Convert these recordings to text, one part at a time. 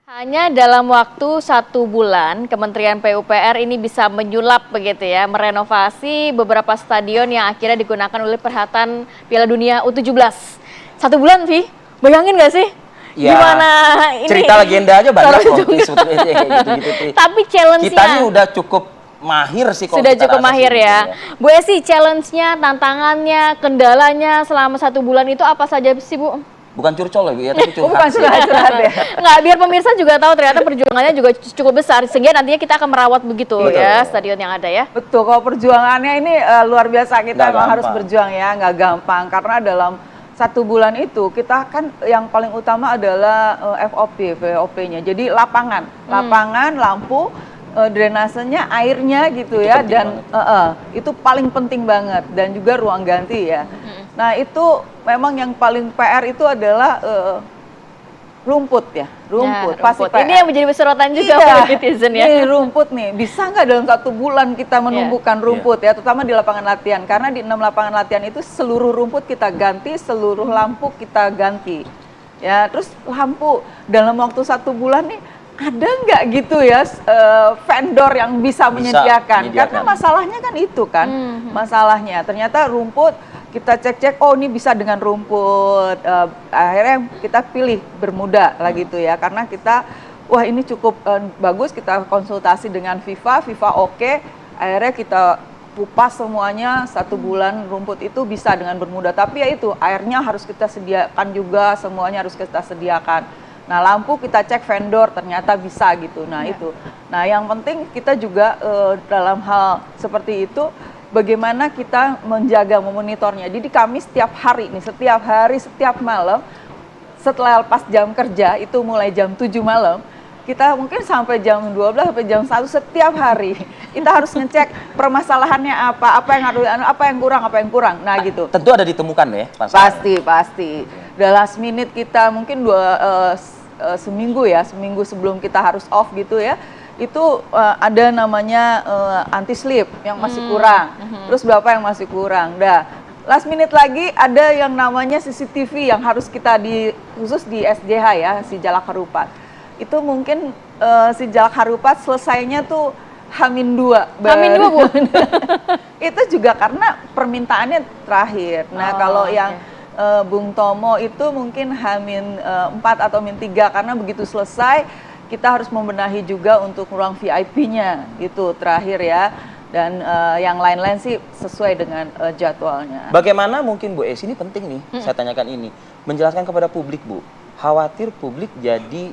Hanya dalam waktu 1 bulan, Kementerian PUPR ini bisa menyulap begitu ya, merenovasi beberapa stadion yang akhirnya digunakan oleh perhelatan Piala Dunia U17. 1 bulan, Vi, bayangin nggak sih? Ya, gimana ini? Cerita legenda aja banyak kok, sebetulnya gitu-gitu. Tapi challenge-nya kita ini udah cukup mahir sih kalau sudah kita cukup rasa mahir sih, ya. Bu Esi, challenge-nya, tantangannya, kendalanya selama 1 bulan itu apa saja sih, Bu? Bukan curcol ya, Bu, ya, tapi curhat Bukan sih. curhat ya. Nggak, biar pemirsa juga tahu ternyata perjuangannya juga cukup besar, sehingga nantinya kita akan merawat begitu Betul. ya stadion yang ada ya. Betul, kalau perjuangannya ini luar biasa, kita Nggak emang harus gampang. berjuang ya, nggak gampang. Karena dalam 1 bulan itu kita kan yang paling utama adalah VOP-nya. Jadi lapangan, lampu, drainasenya, airnya gitu Itu ya, penting dan banget. itu paling penting banget, dan juga ruang ganti ya. Nah itu memang yang paling PR itu adalah rumput ya, rumput. Pasti rumput. Ini yang menjadi sorotan juga Iya, oleh netizen ya. Ini rumput nih, bisa nggak dalam 1 bulan kita menumbuhkan rumput ya, terutama di lapangan latihan. Karena di 6 lapangan latihan itu seluruh rumput kita ganti, seluruh lampu kita ganti. Ya, terus lampu dalam waktu 1 bulan nih ada nggak gitu ya vendor yang bisa menyediakan? Karena masalahnya kan itu kan, masalahnya ternyata rumput. Kita cek-cek, oh ini bisa dengan rumput, akhirnya kita pilih Bermuda lah gitu ya, karena kita, wah ini cukup bagus, kita konsultasi dengan FIFA oke, akhirnya kita kupas semuanya 1 bulan rumput itu bisa dengan Bermuda, tapi ya itu, airnya harus kita sediakan juga, semuanya harus kita sediakan. Nah lampu kita cek vendor, ternyata bisa gitu, nah itu. Nah yang penting kita juga dalam hal seperti itu, bagaimana kita menjaga, memonitornya. Jadi kami setiap hari, setiap malam, setelah lepas jam kerja, itu mulai jam 7 malam, kita mungkin sampai jam 12, sampai jam 1 setiap hari. Kita harus ngecek permasalahannya apa yang kurang. Nah gitu. Tentu ada ditemukan ya, Pasti. The last minute kita mungkin seminggu sebelum kita harus off gitu ya. Itu ada namanya anti slip yang masih kurang, terus berapa yang masih kurang. Last minute lagi ada yang namanya CCTV yang harus kita khusus di SJH ya, si Jalak Harupat. Itu mungkin si Jalak Harupat selesainya tuh H-2. H-2, Bu. Itu juga karena permintaannya terakhir. Nah kalau yang Bung Tomo itu mungkin H-4 atau -3, karena begitu selesai kita harus membenahi juga untuk ruang VIP-nya itu terakhir ya, dan yang lain-lain sih sesuai dengan jadwalnya. Bagaimana mungkin Bu Esi, ini penting nih, saya tanyakan ini, menjelaskan kepada publik, Bu. Khawatir publik jadi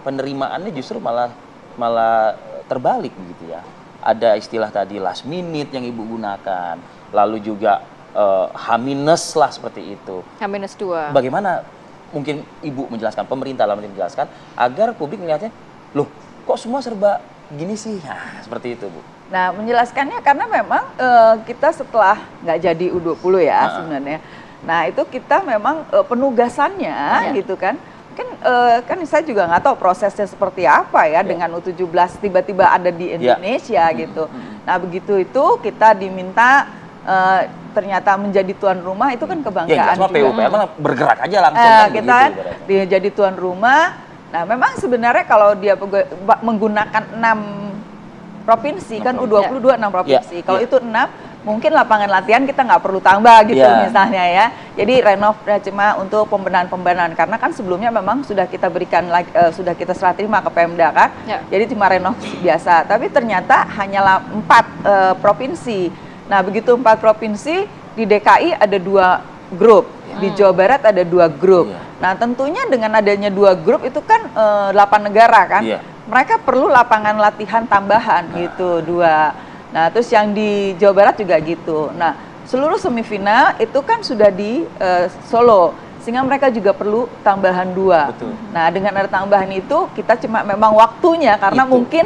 penerimaannya justru malah terbalik begitu ya. Ada istilah tadi last minute yang Ibu gunakan, lalu juga H- lah seperti itu. H-2. Bagaimana mungkin Ibu menjelaskan, pemerintah dalam menjelaskan agar publik melihatnya, loh kok semua serba gini sih? Nah, seperti itu, Bu. Nah, menjelaskannya karena memang kita setelah nggak jadi U20 ya sebenarnya. Nah, itu kita memang penugasannya gitu kan. Kan saya juga nggak tahu prosesnya seperti apa ya dengan U17 tiba-tiba ada di Indonesia gitu. Nah, begitu itu kita diminta ternyata menjadi tuan rumah, itu kan kebanggaan semua juga. PUPR bergerak aja langsung kan Kita dia jadi tuan rumah. Nah memang sebenarnya kalau dia menggunakan 6 provinsi kan U22 6 provinsi. Kalau itu 6 mungkin lapangan latihan kita nggak perlu tambah gitu misalnya ya. Jadi renov cuma untuk pembenahan karena kan sebelumnya memang sudah kita berikan sudah kita serah terima ke Pemda kan. Jadi cuma renov biasa. Tapi ternyata hanyalah 4 provinsi. Nah begitu 4 provinsi, di DKI ada 2 grup, di Jawa Barat ada 2 grup. Nah tentunya dengan adanya 2 grup itu kan 8 negara kan, mereka perlu lapangan latihan tambahan gitu 2. Nah terus yang di Jawa Barat juga gitu. Nah seluruh semifinal itu kan sudah di Solo, sehingga mereka juga perlu tambahan 2. Betul. Nah dengan ada tambahan itu kita cuma memang waktunya karena mungkin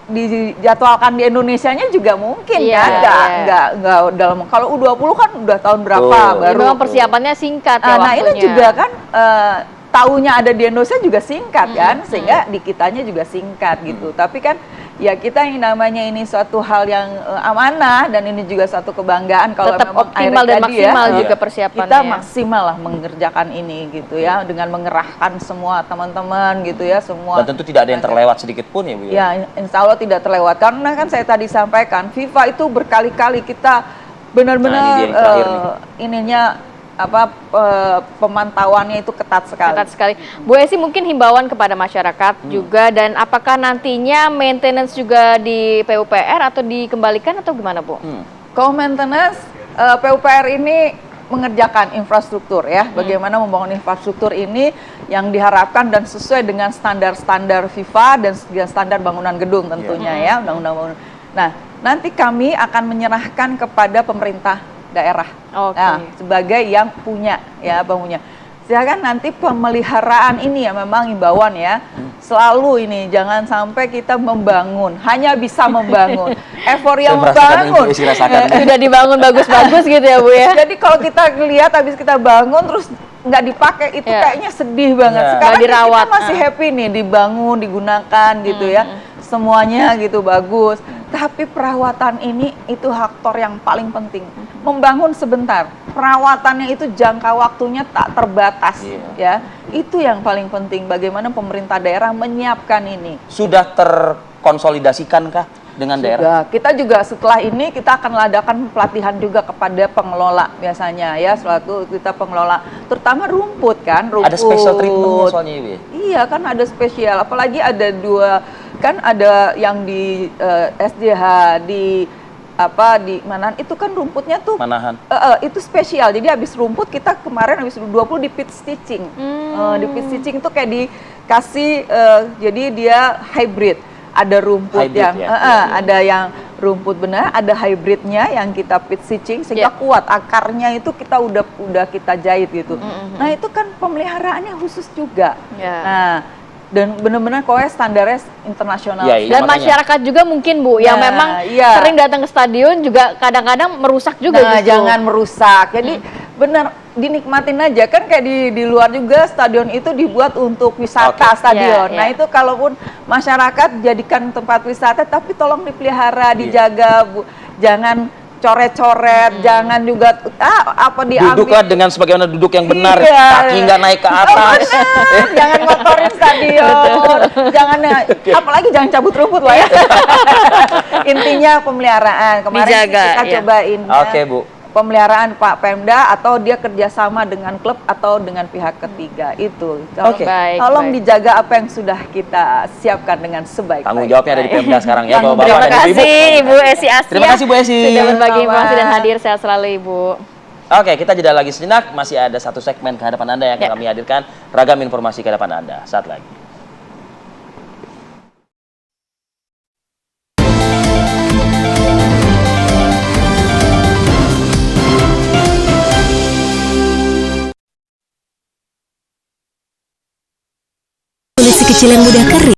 dijadwalkan di Indonesianya juga mungkin nggak dalam, kalau U20 kan udah tahun berapa baru. Memang persiapannya singkat ya Nah waktunya. ini juga kan tahunya ada di Indonesia juga singkat kan, sehingga di kitanya juga singkat gitu. Tapi kan ya kita yang namanya ini suatu hal yang amanah dan ini juga satu kebanggaan kalau Tetap memang optimal akhirnya dan jadi maksimal ya, juga persiapannya. kita maksimal lah mengerjakan ini gitu ya, dengan mengerahkan semua teman-teman gitu ya, semua. Dan tentu tidak ada yang terlewat sedikit pun ya Bu ya. Ya, insya Allah tidak terlewat. Karena kan saya tadi sampaikan, FIFA itu berkali-kali kita benar-benar Nah, ini dia yang terakhir nih. ininya pemantauannya itu ketat sekali. Ketat sekali. Bu Esi, mungkin himbauan kepada masyarakat juga, dan apakah nantinya maintenance juga di PUPR atau dikembalikan atau gimana Bu? Kalau maintenance, PUPR ini mengerjakan infrastruktur ya, bagaimana membangun infrastruktur ini yang diharapkan dan sesuai dengan standar-standar FIFA dan standar bangunan gedung tentunya ya, undang-undang bangunan. Nah, nanti kami akan menyerahkan kepada pemerintah daerah, nah, sebagai yang punya ya bangunnya. Silakan nanti pemeliharaan ini ya memang himbauan ya, selalu ini jangan sampai kita membangun hanya bisa membangun, euforia membangun sudah dibangun bagus-bagus gitu ya Bu ya. Jadi kalau kita lihat habis kita bangun terus nggak dipakai itu kayaknya sedih banget. Sekarang dirawat, kita masih happy nih dibangun, digunakan gitu ya, semuanya gitu bagus. Tapi perawatan ini itu faktor yang paling penting. Membangun sebentar, perawatannya itu jangka waktunya tak terbatas ya. Itu yang paling penting, bagaimana pemerintah daerah menyiapkan ini. Sudah terkonsolidasikankah dengan daerah? Kita juga setelah ini kita akan adakan pelatihan juga kepada pengelola biasanya ya, selaku kita pengelola, terutama rumput kan, rumput. Ada special treatment soalnya Ibu ya? Iya kan ada spesial, apalagi ada dua, kan ada yang di SDH di di mana itu kan rumputnya tuh Manahan. itu spesial. Jadi habis rumput kita kemarin habis 20 di pit stitching. Di pit stitching itu kayak dikasih jadi dia hybrid. Ada rumput hybrid, yang ada yang rumput benar, ada hybridnya yang kita pit stitching sehingga kuat akarnya itu kita udah kita jahit gitu. Nah, itu kan pemeliharaannya khusus juga. Nah, dan benar-benar standarnya internasional. Dan masyarakat juga mungkin Bu yang memang sering datang ke stadion juga kadang-kadang merusak juga. Nah, jangan merusak. Jadi benar dinikmatin aja kan, kayak di luar juga stadion itu dibuat untuk wisata stadion. Nah, itu kalaupun masyarakat jadikan tempat wisata tapi tolong dipelihara, dijaga Bu. Jangan coret-coret, jangan juga diambil. Duduklah dengan sebagaimana duduk yang benar, kaki nggak naik ke atas. Jangan ngotorin stadion, jangan, apalagi jangan cabut rumput lah ya. Intinya pemeliharaan. Kemarin dijaga, kita cobain. Oke Bu. Pemeliharaan Pak Pemda atau dia kerjasama dengan klub atau dengan pihak ketiga itu. Tolong dijaga apa yang sudah kita siapkan dengan sebaik-baiknya. Tanggung jawabnya ada di Pemda sekarang ya, Bapak-bapak Terima dan Ibu. kasih Ibu Esi Astia. Terima kasih Bu Esi. Sudah berbagi informasi dan hadir, sehat selalu Ibu. Oke, kita jeda lagi sejenak. Masih ada satu segmen ke hadapan Anda yang akan kami hadirkan. Ragam informasi ke hadapan Anda. Saat lagi. Kulit si kecil yang mudah kering.